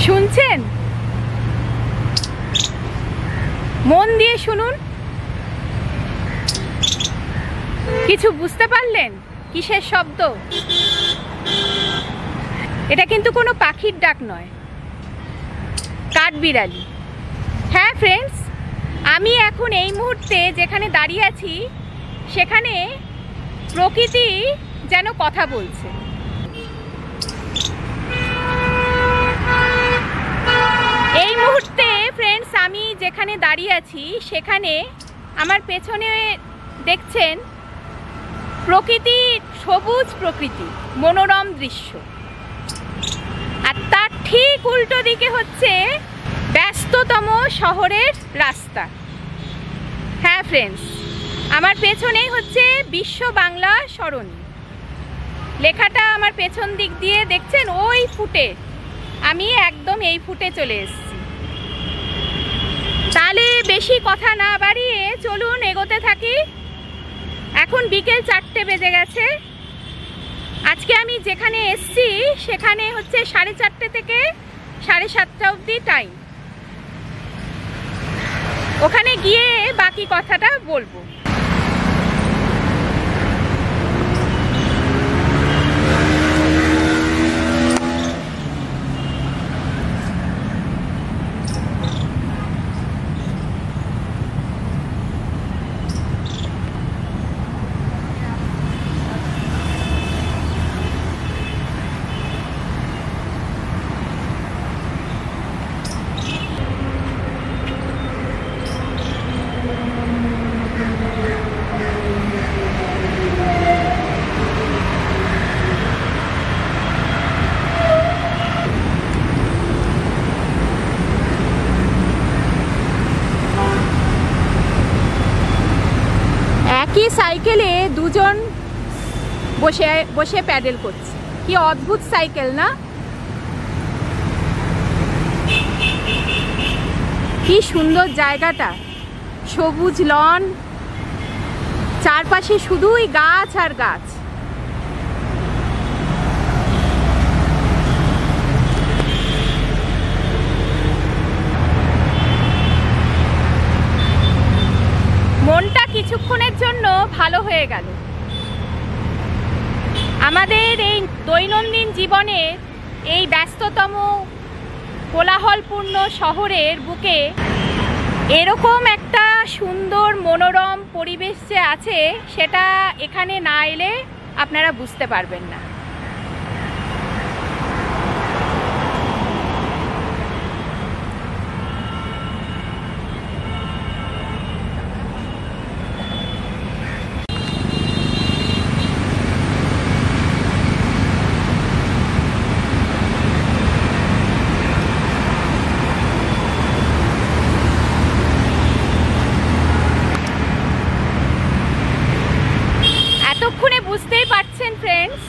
শুনছেন? মন দিয়ে শুনুন। কিছু বুঝতে পারলেন কিসের শব্দ? এটা কিন্তু কোনো পাখির ডাক নয়, কাঠবিড়ালি। হ্যাঁ ফ্রেন্ডস, আমি এখন এই মুহূর্তে যেখানে দাঁড়িয়ে আছি সেখানে প্রকৃতি যেন কথা বলছে। এই মুহূর্তে ফ্রেন্ডস আমি যেখানে দাঁড়িয়ে আছি সেখানে আমার পেছনে দেখছেন প্রকৃতি, সবুজ প্রকৃতি, মনোরম দৃশ্য। আর তার ঠিক উল্টো দিকে হচ্ছে ব্যস্ততম শহরের রাস্তা। হ্যাঁ ফ্রেন্ডস, আমার পেছনেই হচ্ছে বিশ্ব বাংলা সরণি। লেখাটা আমার পেছন দিক দিয়ে দেখছেন, ওই ফুটে। আমি একদম এই ফুটে চলে এসেছি। তাহলে বেশি কথা না বাড়িয়ে চলুন এগোতে থাকি। এখন বিকেল 4টে বেজে গেছে। আজকে আমি যেখানে এসেছি সেখানে হচ্ছে 4:30 থেকে 7:30 অবধি টাইম। ওখানে গিয়ে বাকি কথাটা বলবো। একই সাইকেলে দুজন বসে বসে প্যাডেল করছে। কি অদ্ভুত সাইকেল না? কি সুন্দর জায়গাটা, সবুজ লন, চারপাশে শুধুই গাছ আর গাছ। মনটা কিছুক্ষণের জন্য ভালো হয়ে গেল। আমাদের এই দৈনন্দিন জীবনের এই ব্যস্ততম কোলাহলপূর্ণ শহরের বুকে এরকম একটা সুন্দর মনোরম পরিবেশ যে আছে সেটা এখানে না এলে আপনারা বুঝতে পারবেন না। বুঝতেই পারছেন ফ্রেন্ডস,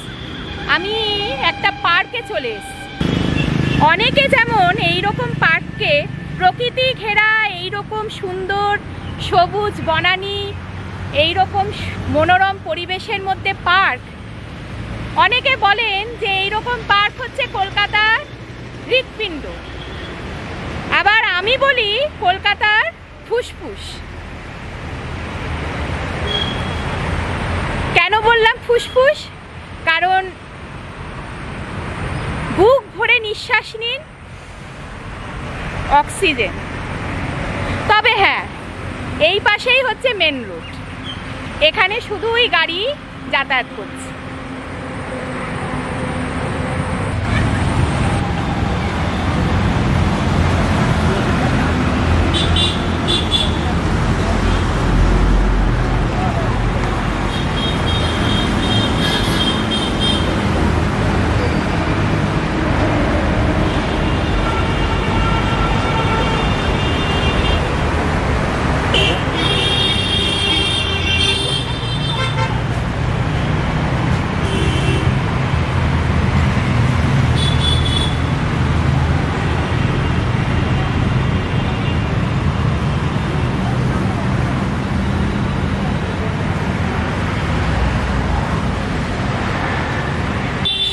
আমি একটা পার্কে চলে এসেছি। অনেকে যেমন এইরকম পার্ককে প্রকৃতি ঘেরা এইরকম সুন্দর সবুজ বনানী এইরকম মনোরম পরিবেশের মধ্যে পার্ক, অনেকে বলেন যে এইরকম পার্ক হচ্ছে কলকাতার হৃৎপিণ্ড, আবার আমি বলি কলকাতার ফুসফুস। কেন বললাম ফুসফুস? কারণ বুক ভরে নিঃশ্বাস নিন, অক্সিজেন। তবে হ্যাঁ, এই পাশেই হচ্ছে মেন রোড, এখানে শুধুই গাড়ি যাতায়াত করছে।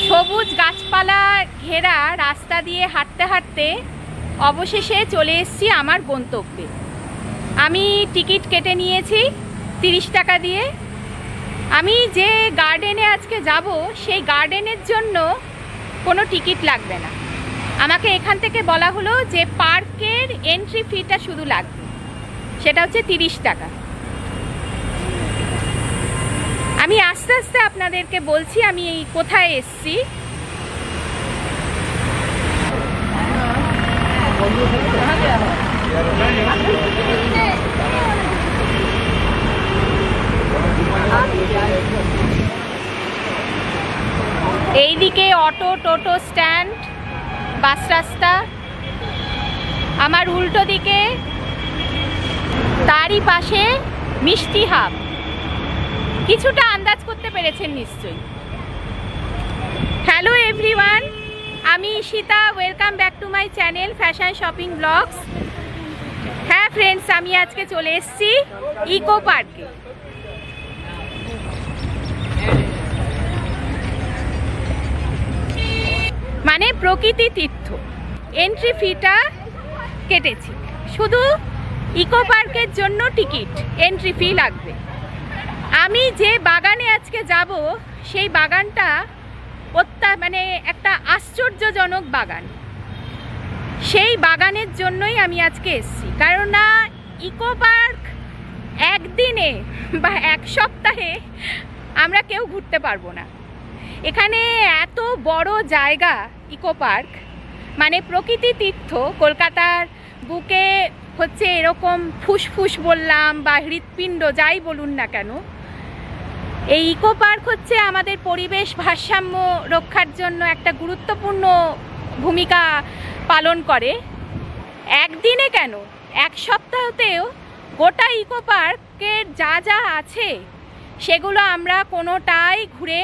সবুজ গাছপালা ঘেরা রাস্তা দিয়ে হাঁটতে হাঁটতে অবশেষে চলে এসেছি আমার গন্তব্যে। আমি টিকিট কেটে নিয়েছি 30 টাকা দিয়ে। আমি যে গার্ডেনে আজকে যাব সেই গার্ডেনের জন্য কোনো টিকিট লাগবে না। আমাকে এখান থেকে বলা হলো যে পার্কের এন্ট্রি ফিটা শুধু লাগবে, সেটা হচ্ছে 30 টাকা। আমি আস্তে আস্তে আপনাদেরকে বলছি আমি কোথায় এসেছি। এইদিকে অটো টোটো স্ট্যান্ড, বাস রাস্তা, আমার উল্টো দিকে তারই পাশে মিষ্টি হাব। কিছুটা আন্দাজ করতে পেরেছেন নিশ্চয়ই। হ্যালো এভরিওয়ান, আমি Ishita, welcome back to my channel fashion shopping blogs. হ্যাঁ ফ্রেন্ডস, আমি আজকে চলে এসেছি ইকো পার্কে। মানে প্রকৃতি তীর্থ। এন্ট্রি ফিটা কেটেছি, শুধু ইকো পার্কের জন্য টিকিট, এন্ট্রি ফি লাগবে। আমি যে বাগানে আজকে যাব সেই বাগানটা মানে একটা আশ্চর্যজনক বাগান। সেই বাগানের জন্যই আমি আজকে এসেছি, কারণ না ইকো পার্ক একদিনে বা এক সপ্তাহে আমরা কেউ ঘুরতে পারবো না। এখানে এত বড় জায়গা ইকো পার্ক, মানে প্রকৃতি তীর্থ। কলকাতার বুকে হচ্ছে এরকম ফুসফুস বললাম বা হৃৎপিণ্ড যাই বলুন না কেন, এই ইকো পার্ক হচ্ছে আমাদের পরিবেশ ভারসাম্য রক্ষার জন্য একটা গুরুত্বপূর্ণ ভূমিকা পালন করে। একদিনে কেন, এক সপ্তাহতেও গোটা ইকো পার্কের যা যা আছে সেগুলো আমরা কোনোটাই ঘুরে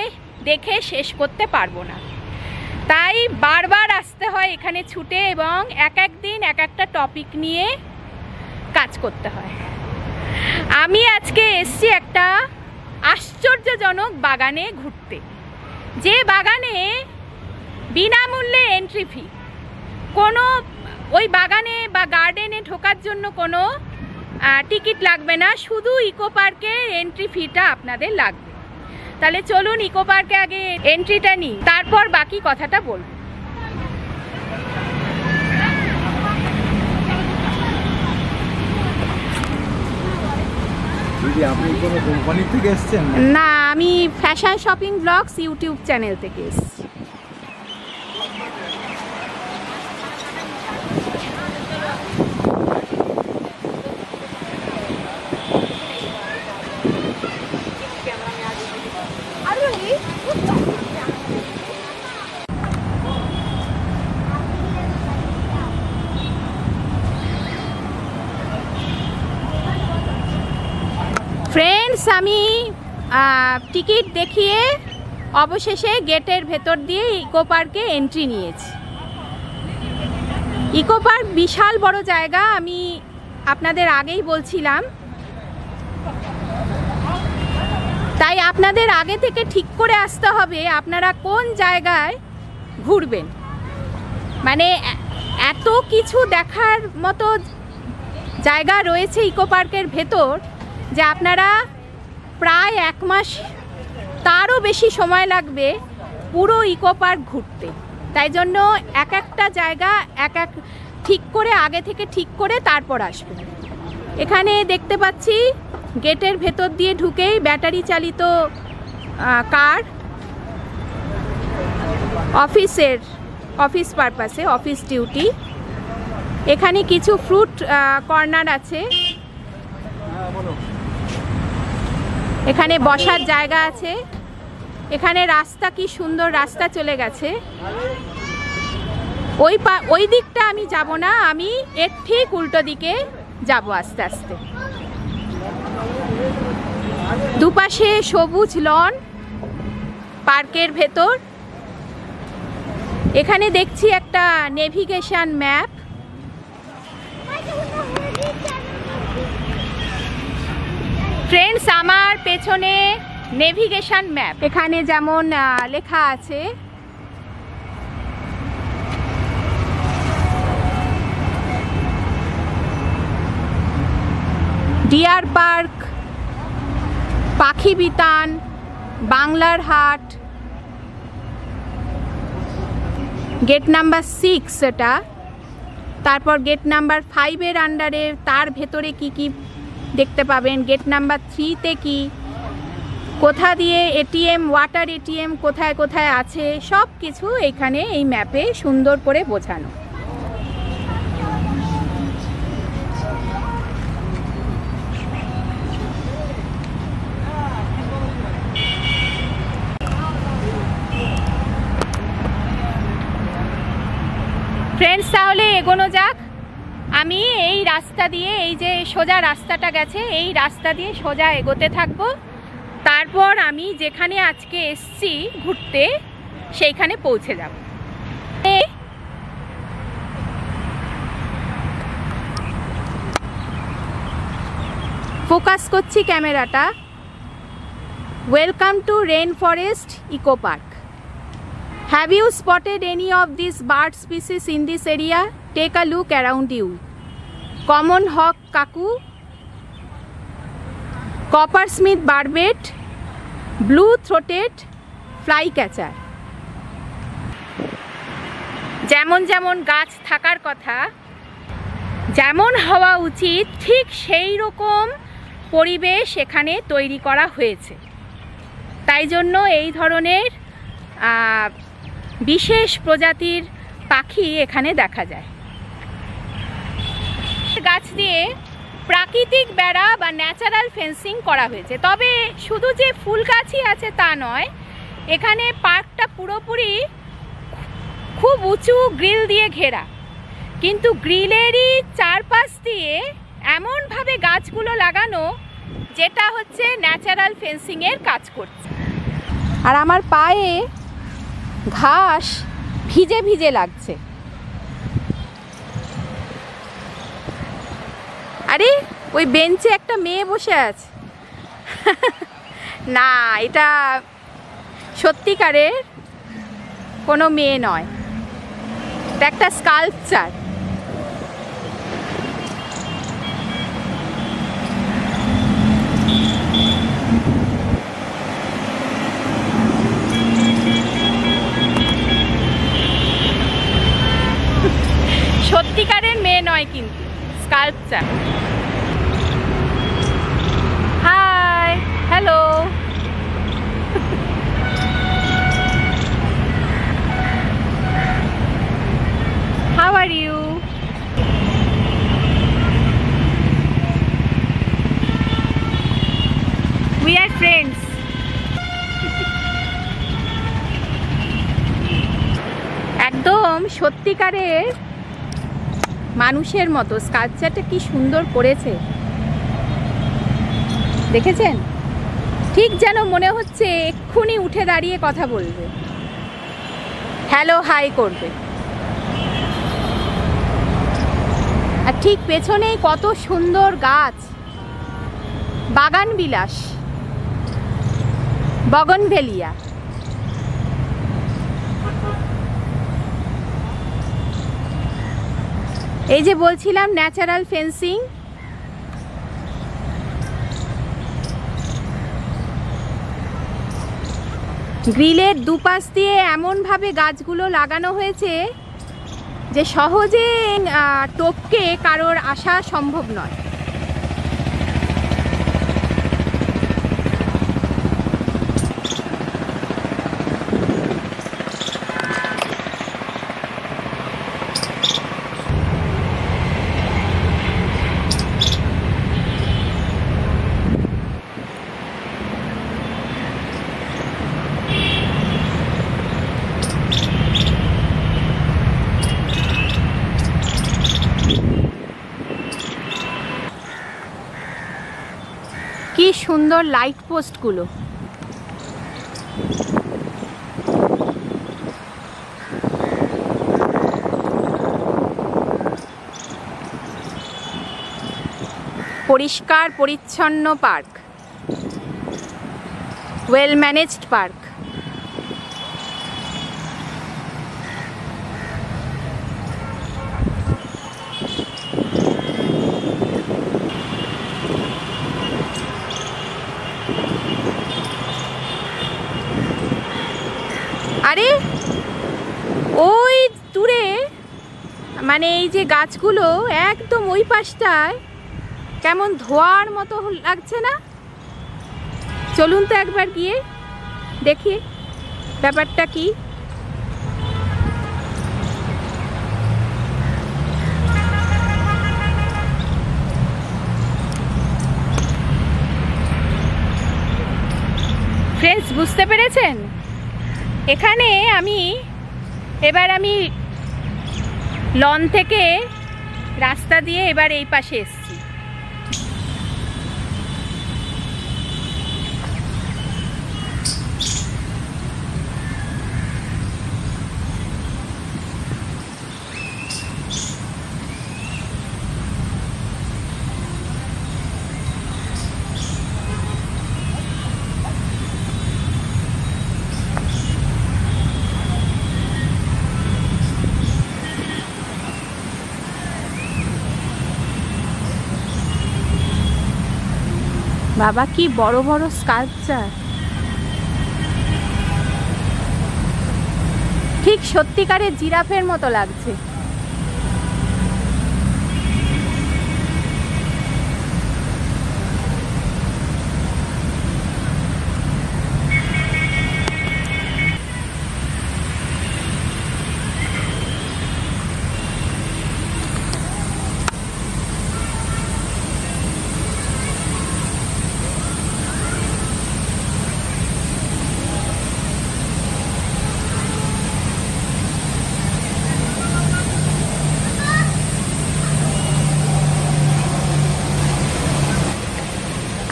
দেখে শেষ করতে পারবো না। তাই বারবার আসতে হয় এখানে ছুটে, এবং এক এক দিন এক একটা টপিক নিয়ে কাজ করতে হয়। আমি আজকে এসছি একটা আশ্চর্যজনক বাগানে ঘুরতে, যে বাগানে বিনামূল্যে এন্ট্রি ফি। কোনো ওই বাগানে বা গার্ডেনে ঢোকার জন্য কোনো টিকিট লাগবে না, শুধু ইকো পার্কের এন্ট্রি ফিটা আপনাদের লাগবে। তাহলে চলুন ইকো পার্কে আগে এন্ট্রিটা নিই, তারপর বাকি কথাটা বলবো। আপনি কোনো কোম্পানি থেকে এসেছেন? না, আমি fashion shopping blogs YouTube channel থেকে এসেছি। ফ্রেন্ডস, আমি টিকিট দেখিয়ে অবশেষে গেটের ভেতর দিয়ে ইকো পার্কে এন্ট্রি নিয়েছি। ইকো পার্ক বিশাল বড় জায়গা, আমি আপনাদের আগেই বলছিলাম। তাই আপনাদের আগে থেকে ঠিক করে আসতে হবে আপনারা কোন জায়গায় ঘুরবেন। মানে এত কিছু দেখার মতো জায়গা রয়েছে ইকো পার্কের ভেতর যে আপনারা প্রায় 1 মাস তারও বেশি সময় লাগবে পুরো ইকো পার্ক ঘুরতে। তাই জন্য এক একটা জায়গা ঠিক করে আগে থেকে ঠিক করে তারপর আসবেন। এখানে দেখতে পাচ্ছি গেটের ভেতর দিয়ে ঢুকেই ব্যাটারি চালিত কার, অফিস পারপাসে, অফিস ডিউটি। এখানে কিছু ফ্রুট কর্নার আছে, এখানে বসার জায়গা আছে। এখানে রাস্তা, কি সুন্দর রাস্তা চলে গেছে। ওই দিকটা আমি যাব না, আমি এর ঠিক উল্টো দিকে যাব আস্তে আস্তে। দুপাশে সবুজ লন পার্কের ভেতর। এখানে দেখছি একটা নেভিগেশন ম্যাপ। ফ্রেন্ডস, আমার পেছনে নেভিগেশন ম্যাপ। এখানে যেমন লেখা আছে ডিয়ার পার্ক, পাখি বিতান, বাংলার হাট, গেট নাম্বার 6 এটা। তারপর গেট নাম্বার 5-এর আন্ডারে তার ভেতরে কি কি দেখতে পাবেন, গেট নাম্বার 3-তে কি, কোথা দিয়ে এটিএম, ওয়াটার এটিএম কোথায় কোথায় আছে, সব কিছু এখানে এই ম্যাপে সুন্দর করে বোঝানো। ফ্রেন্ডস, তাহলে এগোনো যাক। আমি এই রাস্তা দিয়ে, এই যে সোজা রাস্তাটা গেছে, এই রাস্তা দিয়ে সোজা এগোতে থাকবো। তারপর আমি যেখানে আজকে এসছি ঘুরতে সেইখানে পৌঁছে যাব। ফোকাস করছি ক্যামেরাটা। Welcome to rain forest eco park. Have you spotted any of these bird species in this area? Take a look around you. Common hawk cuckoo, coppersmith barbet, blue-throated flycatcher. যেমন যেমন গাছ থাকার কথা, যেমন হওয়া উচিত, ঠিক সেই রকম পরিবেশ এখানে তৈরি করা হয়েছে। তাই জন্য এই ধরনের বিশেষ প্রজাতির পাখি এখানে দেখা যায়। গাছ দিয়ে প্রাকৃতিক বেড়া বা ন্যাচারাল ফেন্সিং করা হয়েছে। তবে শুধু যে ফুল গাছই আছে তা নয়, এখানে পার্কটা পুরোপুরি খুব উঁচু গ্রিল দিয়ে ঘেরা, কিন্তু গ্রিলেরই চারপাশ দিয়ে এমনভাবে গাছগুলো লাগানো যেটা হচ্ছে ন্যাচারাল ফেন্সিংয়ের কাজ করছে। আর আমার পায়ে ঘাস ভিজে ভিজে লাগছে। আরে ওই বেঞ্চে একটা মেয়ে বসে আছে। না, এটা সত্যিকারের কোনো মেয়ে নয়, এটা একটা স্কাল্পচার। সত্যিকারের মেয়ে নয়, কিন্তু sculpture. Hi, hello. How are you? We are friends. একদম সত্যিকারের মানুষের মতো স্কাল্পচারটা কি সুন্দর করেছে, দেখেছেন? ঠিক যেন মনে হচ্ছে এক্ষুনি উঠে দাঁড়িয়ে কথা বলবে, হ্যালো হাই করবে। আর ঠিক পেছনেই কত সুন্দর গাছ, বাগান বিলাস, বগনভেলিয়া। এই যে বলছিলাম ন্যাচারাল ফেন্সিং, গ্রিলের দুপাশ দিয়ে এমনভাবে গাছগুলো লাগানো হয়েছে যে সহজে টপকে কারোর আসা সম্ভব নয়। কি সুন্দর লাইট পোস্টগুলো। পরিষ্কার পরিচ্ছন্ন পার্ক, ওয়েল ম্যানেজড পার্ক। আরে ওই দূরে মানে এই যে গাছগুলো একদম ওই পাশটায় কেমন ধোঁয়ার মতো লাগছে না? চলুন তো একবার গিয়ে দেখি ব্যাপারটা কি। ফ্রেন্ডস, বুঝতে পেরেছেন? এখানে এবার আমি লন থেকে রাস্তা দিয়ে এবার এই পাশে এসেছি। বাবা, কি বড় বড় স্কাল্পচার! ঠিক সত্যিকারের জিরাফের মতো লাগছে।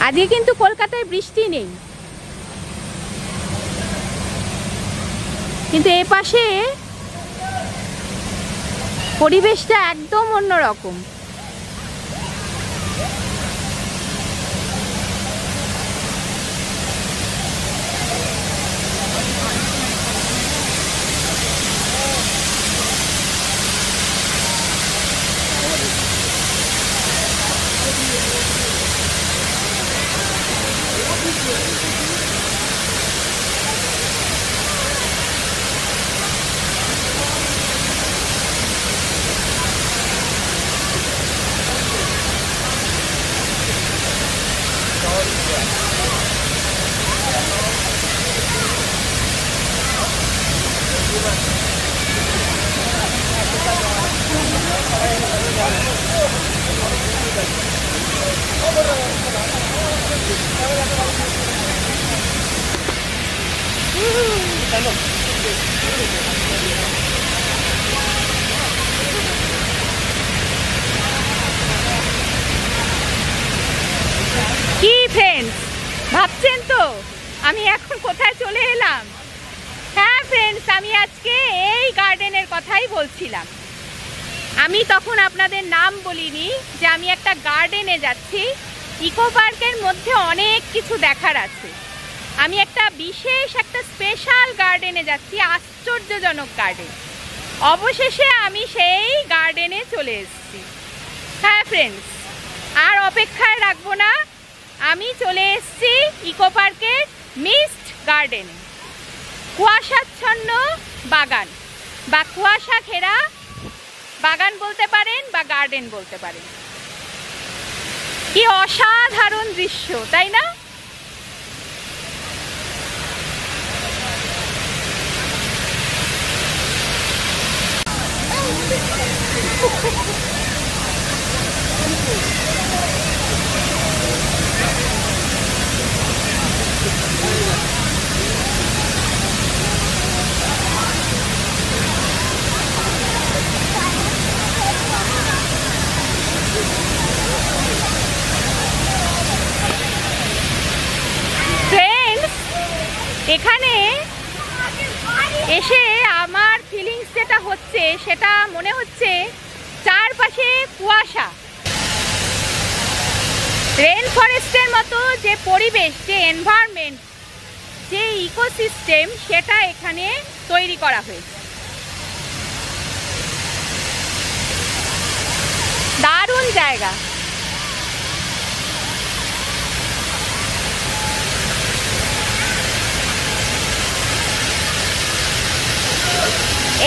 আজকে কিন্তু কলকাতায় বৃষ্টি নেই, কিন্তু এ পাশে পরিবেশটা একদম অন্যরকম। কি ফ্রেন্ডস, ভাবছেন তো আমি এখন কোথায় চলে এলাম? হ্যাঁ ফ্রেন্ডস, আমি আজকে এই গার্ডেনের কথাই বলছিলাম। আমি তখন আপনাদের নাম বলিনি যে আমি একটা গার্ডেনে যাচ্ছি। ইকো পার্কের মধ্যে অনেক কিছু দেখার আছে। আমি একটা বিশেষ একটা স্পেশাল গার্ডেনে যাচ্ছি, আশ্চর্যজনক গার্ডেন। অবশেষে আমি সেই গার্ডেনে চলে এসেছি। হ্যাঁ ফ্রেন্ডস, আর অপেক্ষায় রাখবো না, আমি চলে এসেছি ইকো পার্কের মিস্ট গার্ডেনে। কুয়াশাচ্ছন্ন বাগান বা কুয়াশা ঘেরা বাগান বলতে পারেন বা গার্ডেন বলতে পারেন। কি অসাধারণ দৃশ্য, তাই না? এখানে এসে আমার ফিলিংস যেটা হচ্ছে, সেটা মনে হচ্ছে চারপাশে কুয়াশা। রেন ফরেস্টের মতো যে পরিবেশ, যে এনভায়রনমেন্ট, যে ইকোসিস্টেম, সেটা এখানে তৈরি করা হয়েছে। দারুণ জায়গা।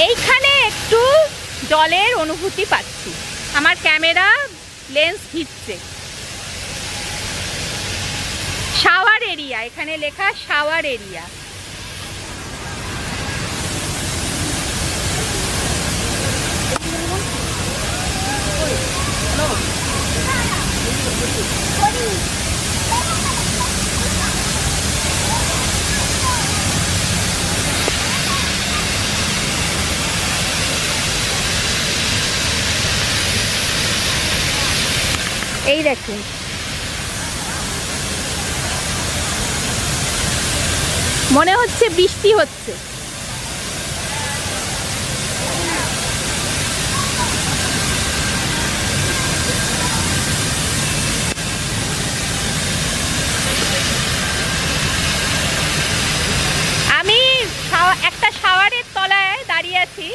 এইখানে একটু জলের অনুভূতি পাচ্ছি, আমার ক্যামেরা লেন্স ভিজছে। শাওয়ার এরিয়া, এখানে লেখা শাওয়ার এরিয়া। এই দেখুন, মনে হচ্ছে বৃষ্টি হচ্ছে। আমি একটা শাওয়ারের তলায় দাঁড়িয়ে আছি।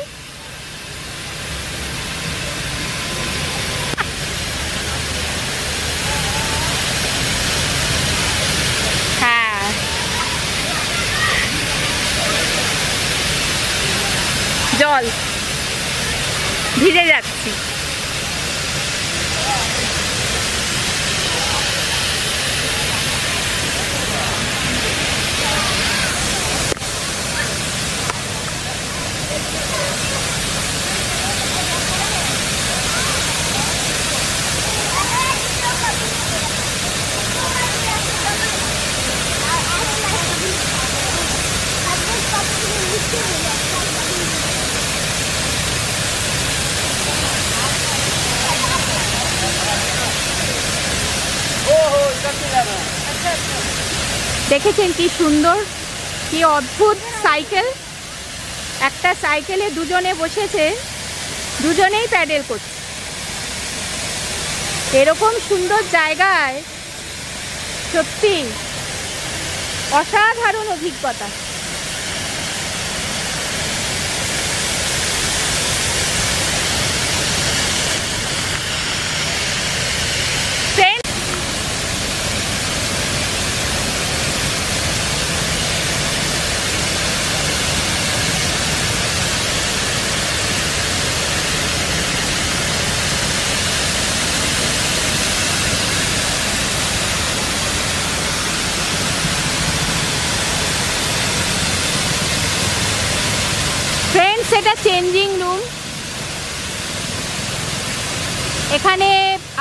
জল ভিজে যাচ্ছি। দেখেছেন কি সুন্দর, কি অদ্ভুত সাইকেল। একটা সাইকেলে দুজনে বসেছে, দুজনেই প্যাডেল করছে। এরকম সুন্দর জায়গায় সত্যি অসাধারণ অভিজ্ঞতা। সেটা চেঞ্জিং রুম। এখানে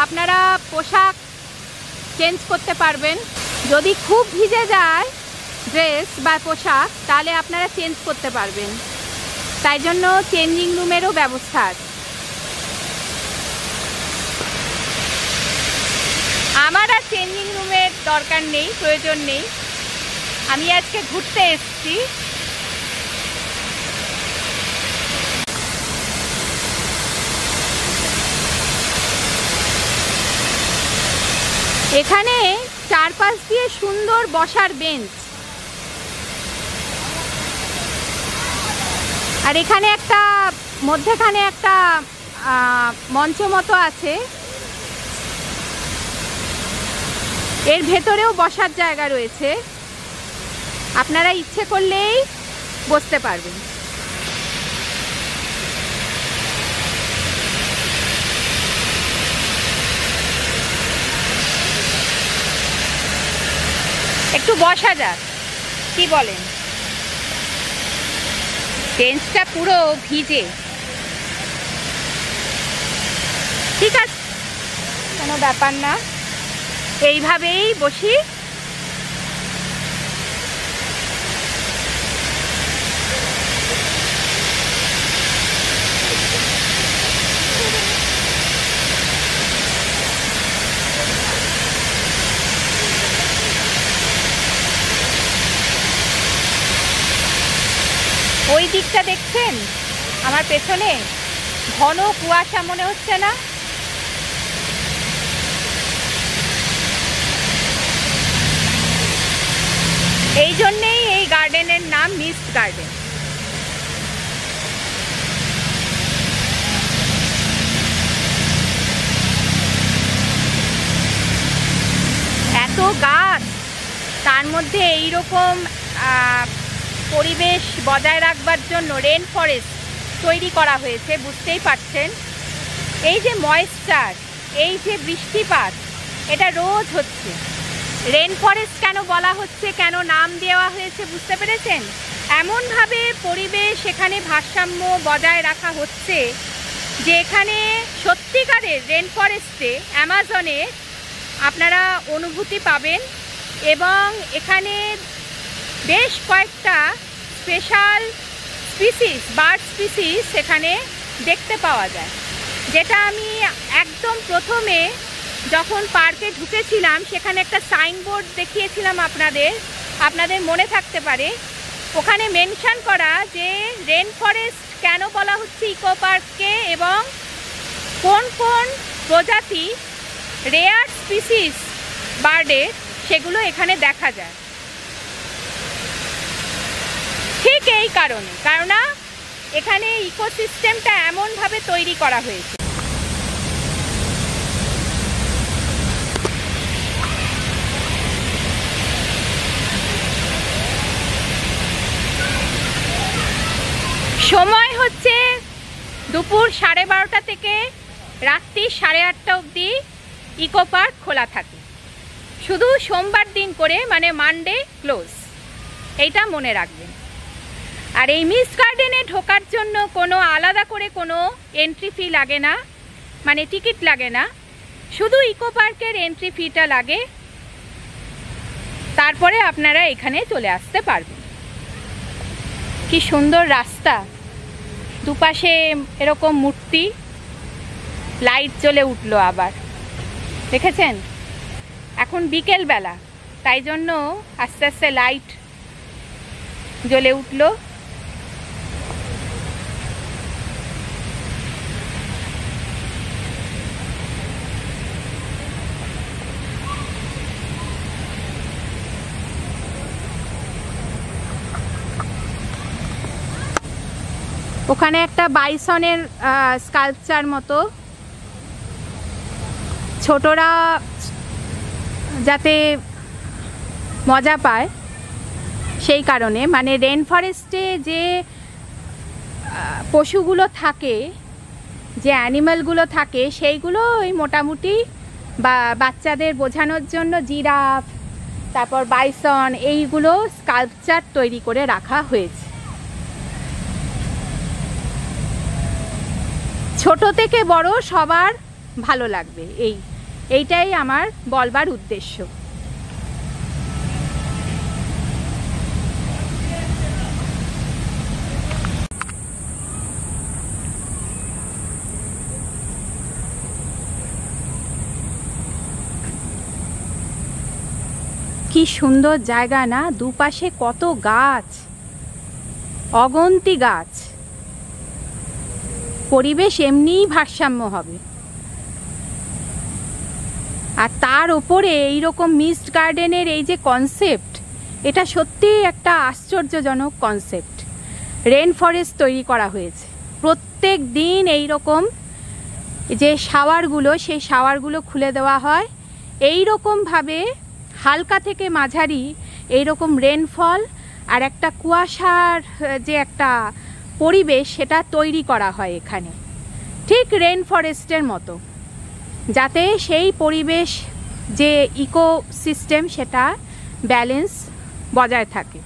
আপনারা পোশাক চেঞ্জ করতে পারবেন। যদি খুব ভিজে যায় ড্রেস বা পোশাক, তাহলে আপনারা চেঞ্জ করতে পারবেন। তাই জন্য চেঞ্জিং রুমেরও ব্যবস্থা আছে। আমার আর চেঞ্জিং রুমের দরকার নেই, প্রয়োজন নেই। আমি আজকে ঘুরতে এসেছি। এখানে চারপাশ দিয়ে সুন্দর বসার বেঞ্চ, আর এখানে একটা মধ্যেখানে একটা মঞ্চ মতো আছে, এর ভেতরেও বসার জায়গা রয়েছে, আপনারা ইচ্ছে করলেই বসতে পারবেন। একটু বসা যাক, কি বলেন? বেঞ্চটা পুরো ভিজে, ঠিক আছে, কোনো ব্যাপার না, এইভাবেই বসি। ওই দিকটা দেখছেন আমার পেছনে, ঘন কুয়াশা মনে হচ্ছে না? এই জন্যেই এই গার্ডেনের নাম মিস্ট গার্ডেন। এত গাছ, তার মধ্যে এইরকম পরিবেশ বজায় রাখবার জন্য রেন ফরেস্ট তৈরি করা হয়েছে, বুঝতেই পারছেন। এই যে ময়েশ্চার, এই যে বৃষ্টিপাত, এটা রোজ হচ্ছে। রেন ফরেস্ট কেন বলা হচ্ছে, কেন নাম দেওয়া হয়েছে বুঝতে পেরেছেন? এমনভাবে পরিবেশ এখানে ভারসাম্য বজায় রাখা হচ্ছে যে এখানে সত্যিকারের রেন ফরেস্টে, অ্যামাজনে আপনারা অনুভূতি পাবেন, এবং এখানে বেশ কয়েকটা স্পেশাল স্পিসিস, বার্ড স্পিসিস এখানে দেখতে পাওয়া যায়, যেটা আমি একদম প্রথমে যখন পার্কে ঢুকেছিলাম সেখানে একটা সাইনবোর্ড দেখিয়েছিলাম আপনাদের মনে থাকতে পারে। ওখানে মেনশন করা যে রেন ফরেস্ট কেন বলা হচ্ছে ইকো পার্ককে, এবং কোন কোন প্রজাতি রেয়ার স্পিসিস বার্ডের সেগুলো এখানে দেখা যায়। ঠিক এই কারণে, কেননা এখানে ইকোসিস্টেমটা এমনভাবে তৈরি করা হয়েছে। সময় হচ্ছে দুপুর 12:30 থেকে রাত্রি 8:30 অবধি ইকো পার্ক খোলা থাকে, শুধু সোমবার দিন করে, মানে মানডে ক্লোজ, এইটা মনে রাখবেন। আর এই মিস্ট গার্ডেনে ঢোকার জন্য কোনো আলাদা করে কোনো এন্ট্রি ফি লাগে না, মানে টিকিট লাগে না, শুধু ইকো পার্কের এন্ট্রি ফিটা লাগে, তারপরে আপনারা এখানে চলে আসতে পারবেন। কি সুন্দর রাস্তা, দুপাশে এরকম মূর্তি, লাইট জ্বলে উঠলো আবার, দেখেছেন? এখন বিকেল বেলা, তাই জন্য আস্তে আস্তে লাইট জ্বলে উঠলো। ওখানে একটা বাইসনের স্কাল্পচার মতো, ছোটরা যাতে মজা পায় সেই কারণে, মানে রেন ফরেস্টে যে পশুগুলো থাকে, যে অ্যানিম্যালগুলো থাকে, সেইগুলো ওই মোটামুটি বাচ্চাদের বোঝানোর জন্য জিরাফ, তারপর বাইসন, এইগুলো স্কাল্পচার তৈরি করে রাখা হয়েছে। ছোট থেকে বড় সবার ভালো লাগবে, এইটাই আমার বলবার উদ্দেশ্য। কি সুন্দর জায়গা না, দুপাশে কত গাছ, অগন্তি গাছ, পরিবেশ এমনিই ভারসাম্য হবে। আর তার ওপরে এইরকম মিস্ট গার্ডেনের এই যে কনসেপ্ট, এটা সত্যিই একটা আশ্চর্যজনক কনসেপ্ট। রেন ফরেস্ট তৈরি করা হয়েছে, প্রত্যেক দিন এইরকম যে শাওয়ারগুলো, সেই শাওয়ারগুলো খুলে দেওয়া হয়। এই রকমভাবে হালকা থেকে মাঝারি এইরকম রেনফল আর একটা কুয়াশার যে একটা পরিবেশ, সেটা তৈরি করা হয় এখানে, ঠিক রেন ফরেস্টের মতো, যাতে সেই পরিবেশ যে ইকোসিস্টেম সেটা ব্যালেন্স বজায় থাকে।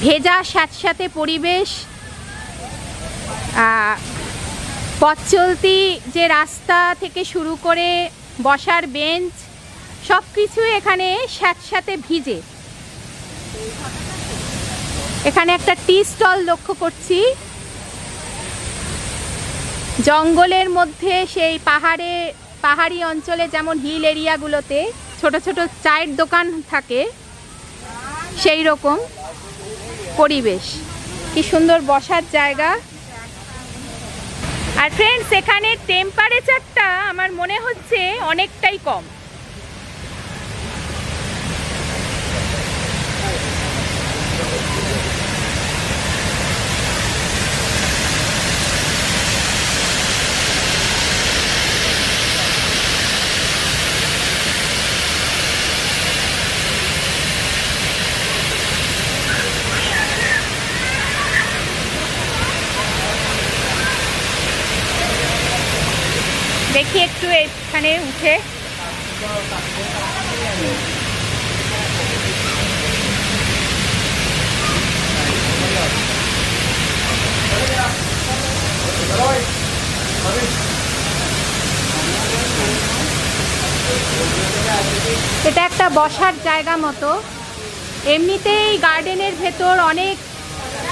ভেজা স্যাঁতস্যাঁতে পরিবেশ, পথ চলতি যে রাস্তা থেকে শুরু করে বসার বেঞ্চ, সব কিছু এখানে স্যাঁতস্যাঁতে ভিজে। এখানে একটা টি স্টল লক্ষ্য করছি, জঙ্গলের মধ্যে, সেই পাহাড়ি অঞ্চলে যেমন হিল এরিয়াগুলোতে ছোট ছোট চায়ের দোকান থাকে, সেই রকম পরিবেশ। কি সুন্দর বসার জায়গা। আর ফ্রেন্ডস, এখানে টেম্পারেচারটা আমার মনে হচ্ছে অনেকটাই কম। দেখি একটু এখানে উঠে। এটা একটা বসার জায়গা মতো। এমনিতেই গার্ডেনের ভেতর অনেক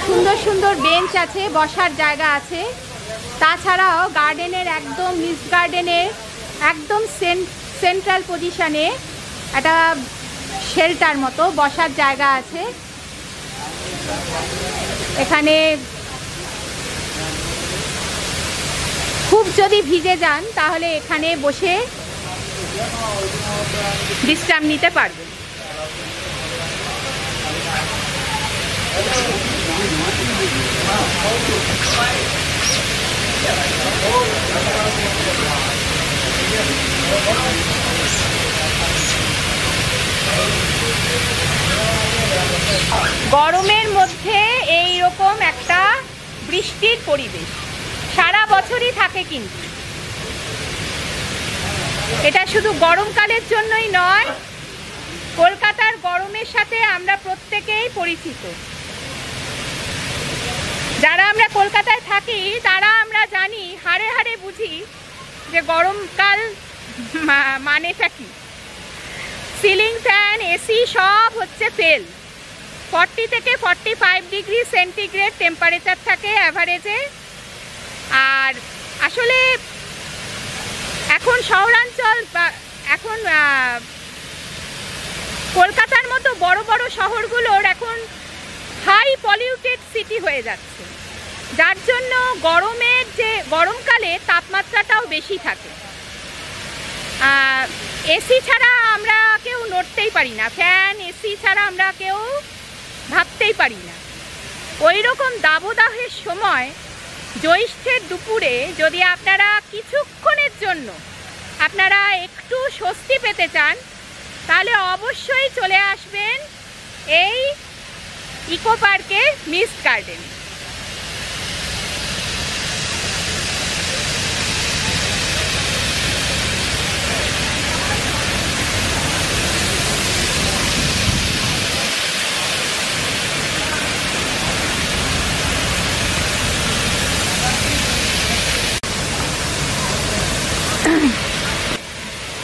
সুন্দর সুন্দর বেঞ্চ আছে, বসার জায়গা আছে। তাছাড়াও গার্ডেনের একদম মিস্ট গার্ডেনের একদম সেন্ট্রাল পজিশনে একটা শেল্টার মতো বসার জায়গা আছে। এখানে খুব যদি ভিজে যান তাহলে এখানে বসে বিশ্রাম নিতে পারবেন। গরমের মধ্যে এই রকম একটা বৃষ্টির পরিবেশ সারা বছরই থাকে, কিন্তু এটা শুধু গরমকালের জন্যই নয়, কলকাতার গরমের সাথে আমরা প্রত্যেকেই পরিচিত। যারা আমরা কলকাতায় থাকি তারা আমরা জানি, হাড়ে হাড়ে বুঝি যে গরমকাল মানেটা কি। সিলিং ফ্যান, এসি সব হচ্ছে ফেল। 40 থেকে 45 ডিগ্রি সেন্টিগ্রেড টেম্পারেচার থাকে অ্যাভারেজে। আর আসলে এখন শহরাঞ্চল বা এখন কলকাতার মতো বড় বড় শহরগুলোর এখন হাই পলিউটেড সিটি হয়ে যাচ্ছে, যার জন্য গরমকালে তাপমাত্রাটাও বেশি থাকে। এসি ছাড়া আমরা কেউ নড়তেই পারি না, ফ্যান এসি ছাড়া আমরা কেউ ভাবতেই পারি না। ওই রকম দাবদাহের সময় জ্যৈষ্ঠের দুপুরে যদি আপনারা কিছুক্ষণের জন্য আপনারা একটু স্বস্তি পেতে চান, তাহলে অবশ্যই চলে আসবেন এই ইকো পার্কের মিস্ট গার্ডেন।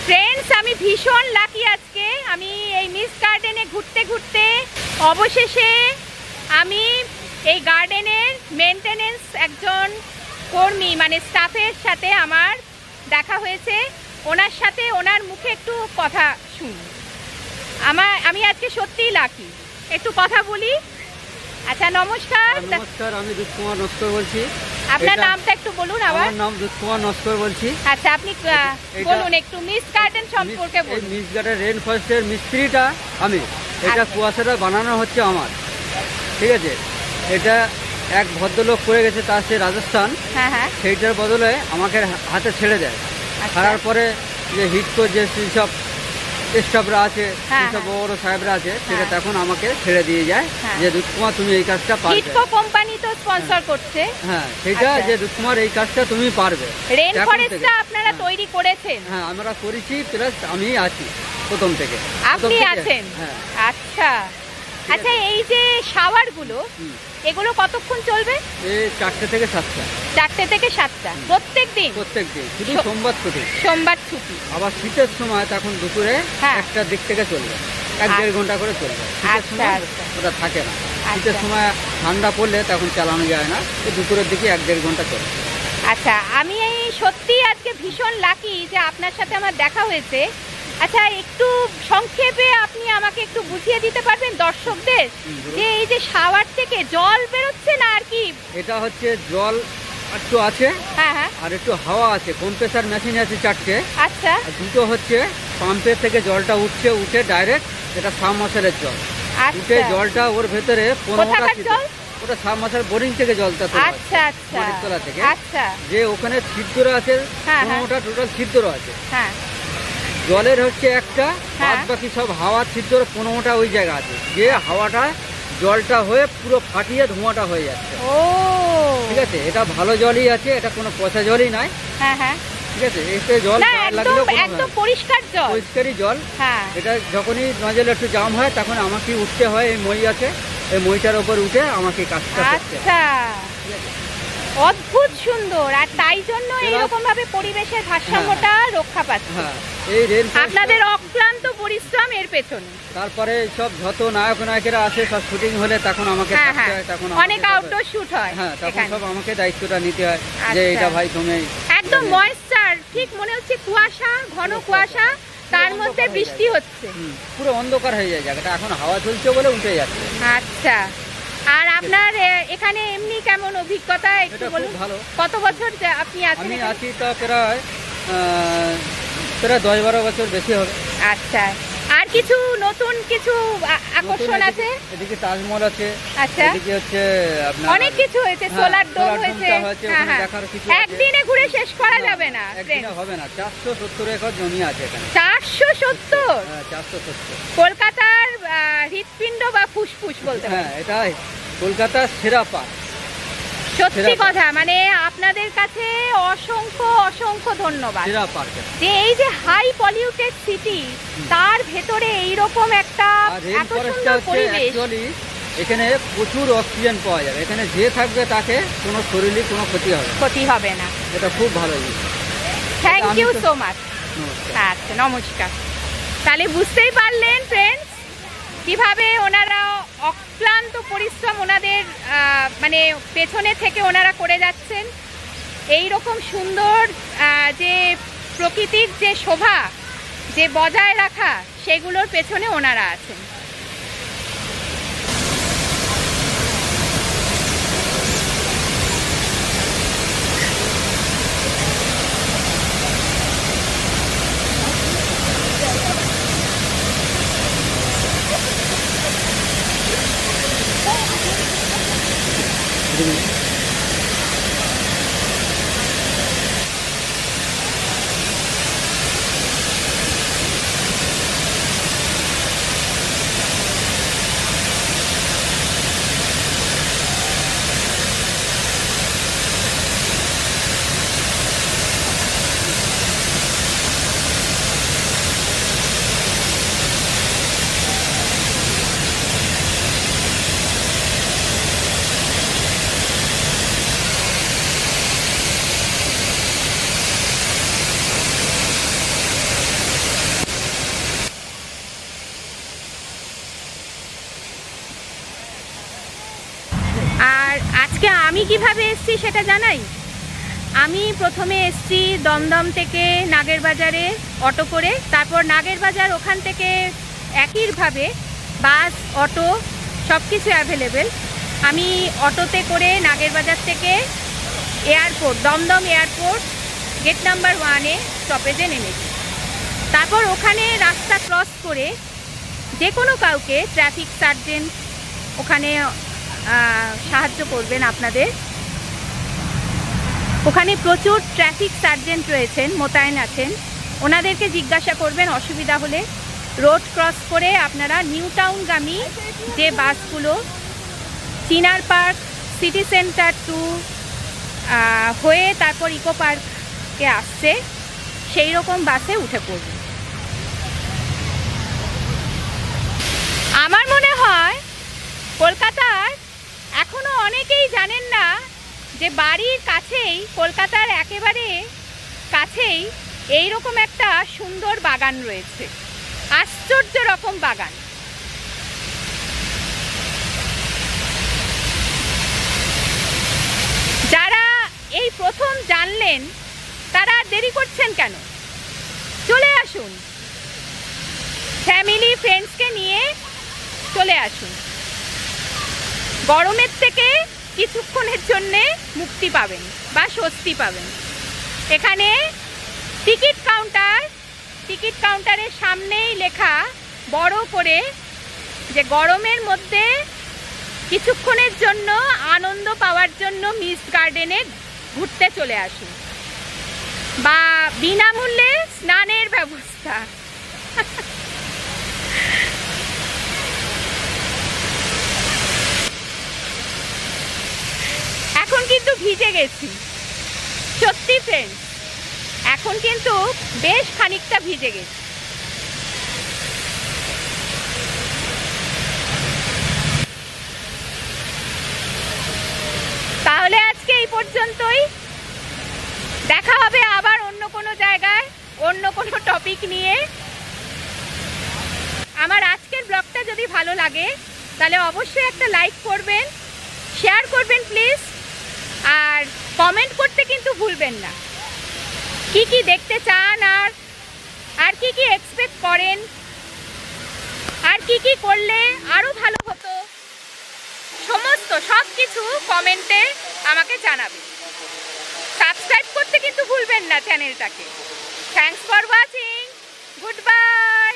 ফ্রেন্ডস, আমি ভীষণ লাকি আজকে। আমি এই মিস্ট গার্ডেনে ঘুরতে ঘুরতে অবশেষে আমি এই গার্ডেনের মেনটেনেন্স একজন কর্মী মানে স্টাফের সাথে আমার দেখা হয়েছে। ওনার সাথে ওনার মুখে একটু কথা শুনি। আমি আজকে সত্যিই লাকি, একটু কথা বলি। আচ্ছা, নমস্কার। নমস্কার, আমি দীপ কুমার নস্কর বলছি। আপনার নামটা একটু বলুন আবার। আমার নাম দুধ কুমার নস্কর বলছি। আচ্ছা, আপনি বলুন একটু মিস্ট গার্ডেন সম্পর্কে বলুন। মিস্ট গার্ডেন রেন ফরেস্টের মিস্ত্রিটা আমি। এটা কুয়াশাটা বানানো হচ্ছে আমার, ঠিক আছে। এটা এক ভদ্রলোক করে গেছে, তার সে রাজস্থান। হ্যাঁ হ্যাঁ। সেইটার বদলে আমাকে হাতে ছেড়ে দেয়। ছাড়ার পরে যে হিটকো যে সব স্টাফরা আছে, সব বড় সাহেবরা আছে, সেটা তখন আমাকে ছেড়ে দিয়ে যায় যে দুধ কুমার তুমি এই কাজটা পারবে। হিটকো কোম্পানি তো স্পন্সর করছে। হ্যাঁ, সেটা যে দুধ কুমার এই কাজটা তুমি পারবে। রেন ফরেস্টটা আপনারা তৈরি করেছেন? হ্যাঁ, আমরা করেছি, প্লাস আমি আছি প্রথম থেকে। আপনি আছেন? হ্যাঁ। আচ্ছা আচ্ছা, এই যে শাওয়ারগুলো এগুলো কতক্ষণ চলবে? এই 4টে থেকে 7টা। 4টে থেকে 7টা প্রত্যেক দিন? প্রত্যেক দিন, শুধু সোমবার ছুটি। সোমবার ছুটি। আবার শীতের সময় তখন দুপুরে 1টার দিক থেকে চলবে, 1-1.5 ঘন্টা করে চলবে। শীতের সময় ওটা থাকে না। শীতের সময় ঠান্ডা পড়লে তখন চালানো যায় না, তো দুপুরের দিকে 1-1.5 ঘন্টা চলবে। আচ্ছা, আমি এই সত্যি আজকে ভীষণ লাকি যে আপনার সাথে আমার দেখা হয়েছে। আচ্ছা, একটু সংক্ষেপে আপনি আমাকে একটু বুঝিয়ে দিতে পারবেন দর্শকদের যে এই যে শাওয়ার থেকে জল বেরোচ্ছে না আর কি? এটা হচ্ছে জল একটু আছে, হ্যাঁ হ্যাঁ, আর একটু হাওয়া আছে। কম্প্রেসার মেশিন আছে 4টে। আচ্ছা। আর দুটো হচ্ছে পাম্পের থেকে জলটা উঠে ডাইরেক্ট, এটা সাবমার্সেলের জল। উঠে জলটা ওর ভেতরে 15টা জল, ওটা সাবমার্সেল বোরিং থেকে জলটা তোলা। আচ্ছা আচ্ছা, মাটির তলা থেকে। আচ্ছা, যে ওখানে ছিদ্র আছে 15টা টোটাল ছিদ্র আছে। হ্যাঁ, জলের হচ্ছে একটা, বাদ বাকি সব হাওয়ার ছিদ্র 15টা ওই জায়গা আছে, যে হাওয়াটা জলটা হয়ে পুরো ফাটিয়ে ধোঁয়াটা হয়ে যাচ্ছে। ও ঠিক আছে, এটা ভালো জলই আছে, এটা কোনো পচা জলই নাই। হ্যাঁ হ্যাঁ, ঠিক আছে, এতে জল লাগলেও একদম পরিষ্কার জল, পরিষ্কারই জল। হ্যাঁ, এটা যখনই নজল একটু জাম হয় তখন আমাকে উঠতে হয়, এই মই আছে, এই মইটার উপর উঠে আমাকে কাজটা করতে হয়। আচ্ছা, অদ্ভুত সুন্দর। আর তাই জন্য এইরকম ভাবে পরিবেশের ভারসাম্যটা রক্ষা পাচ্ছে। হ্যাঁ, এই রেন আপনাদের অক্লান্ত পরিশ্রম এর পেছনে। তারপরে সব যত নায়ক নায়িকারা আসে, সব শুটিং হলে তখন আমাকে থাকতে হয়, তখন অনেক আউটডোর শুট হয়। হ্যাঁ, তখন সব আমাকে দায়িত্বটা নিতে হয় যে এটা ভাই তুমি একদম ময়েশ্চার, ঠিক মনে হচ্ছে কুয়াশা, ঘন কুয়াশা, তার মধ্যে বৃষ্টি হচ্ছে, পুরো অন্ধকার হয়ে যায় জায়গাটা। এখন হাওয়া চলছে বলে উঠে যাচ্ছে। আচ্ছা, আর আপনার এখানে এমনি কেমন অভিজ্ঞতা একটু বলুন? ভালো। কত বছর আপনি আছেন? আমি আছি তো প্রায় 10-12 বছর বেশি হবে। আচ্ছা, আর কিছু নতুন কিছু আকর্ষণ আছে? এদিকে তাজমহল আছে। আচ্ছা, এদিকে হচ্ছে আপনার অনেক কিছু হয়েছে, সোলার ডোম হয়েছে। দেখার কিছু একদিনে ঘুরে শেষ করা যাবে না, একদিনে হবে না। 470 একর জমি আছে এখানে। 470? হ্যাঁ, 470। কলকাতার হৃৎপিণ্ড বা ফুসফুস বলতে পারেন। হ্যাঁ, এটা কলকাতার সেরা পার্ক। সত্যি কথা, মানে আপনাদের কাছে অসংখ্য অসংখ্য ধন্যবাদ যে এই যে হাই পলিউটেড সিটি, তার ভেতরে এইরকম একটা এত সুন্দর পরিবেশ। এখানে প্রচুর অক্সিজেন পাওয়া যাবে। এখানে যে থাকবে তাকে কোনো শরীরে কোনো ক্ষতি হবে না। এটা খুব ভালো জিনিস। Thank you so much. আচ্ছা, নমস্কার। তাহলে বুঝতেই পারলেন ফ্রেন্ডস, কিভাবে ওনারা অক্লান্ত পরিশ্রম ওনাদের মানে পেছনে থেকে ওনারা করে যাচ্ছেন। এই রকম সুন্দর যে প্রকৃতির যে শোভা যে বজায় রাখা, সেগুলোর পেছনে ওনারা আছেন। আর আজকে আমি কিভাবে এসেছি সেটা জানাই। আমি প্রথমে এসেছি দমদম থেকে নাগেরবাজারে অটো করে, তারপর নাগেরবাজার ওখান থেকে একইভাবে বাস, অটো সব কিছু অ্যাভেলেবেল। আমি অটোতে করে নাগেরবাজার থেকে airport, Dumdum airport gate number 1-এ স্টপেজে নেমেছি। তারপর ওখানে রাস্তা ক্রস করে যে কোনো কাউকে ট্রাফিক সার্জেন্ট ওখানে সাহায্য করবেন আপনাদের। ওখানে প্রচুর ট্রাফিক সার্জেন্ট রয়েছেন, মোতায়েন আছেন, ওনাদেরকে জিজ্ঞাসা করবেন অসুবিধা হলে। রোড ক্রস করে আপনারা নিউ টাউনগামী যে বাসগুলো চিনার পার্ক, সিটি সেন্টার টু হয়ে তারপর ইকো পার্কে আসছে, সেই রকম বাসে উঠে পড়বেন। আমার মনে হয় কলকাতার এখনো অনেকেই জানেন না যে বাড়ির কাছেই, কলকাতার একেবারে কাছেই এইরকম একটা সুন্দর বাগান রয়েছে, আশ্চর্য রকম বাগান। যারা এই প্রথম জানলেন তারা দেরি করছেন কেন? চলে আসুন, ফ্যামিলি ফ্রেন্ডসকে নিয়ে চলে আসুন। গরমের থেকে কিছুক্ষণের জন্যে মুক্তি পাবেন বা স্বস্তি পাবেন। এখানে টিকিট কাউন্টারের সামনেই লেখা বড় করে যে গরমের মধ্যে কিছুক্ষণের জন্য আনন্দ পাওয়ার জন্য মিস্ট গার্ডেনে ঘুরতে চলে আসুন, বা বিনামূল্যে স্নানের ব্যবস্থা। এখন কিন্তু ভিজে গেছি, সত্যি ফ্রেন্ড, এখন কিন্তু বেশ খানিকটা ভিজে গেছি। তাহলে আজকে এই পর্যন্তই, দেখা হবে আবার অন্য কোনো জায়গায় অন্য কোনো টপিক নিয়ে। আমার আজকের ব্লগটা যদি ভালো লাগে তাহলে অবশ্যই একটা লাইক করবেন, শেয়ার করবেন প্লিজ, আর কমেন্ট করতে কিন্তু ভুলবেন না। কি কি দেখতে চান আর কি কি এক্সপেক্ট করেন, আর কি কি করলে আরো ভালো হতো, সমস্ত সব কিছু কমেন্টে আমাকে জানাবেন। সাবস্ক্রাইব করতে কিন্তু ভুলবেন না চ্যানেলটাকে। Thanks for watching, good bye.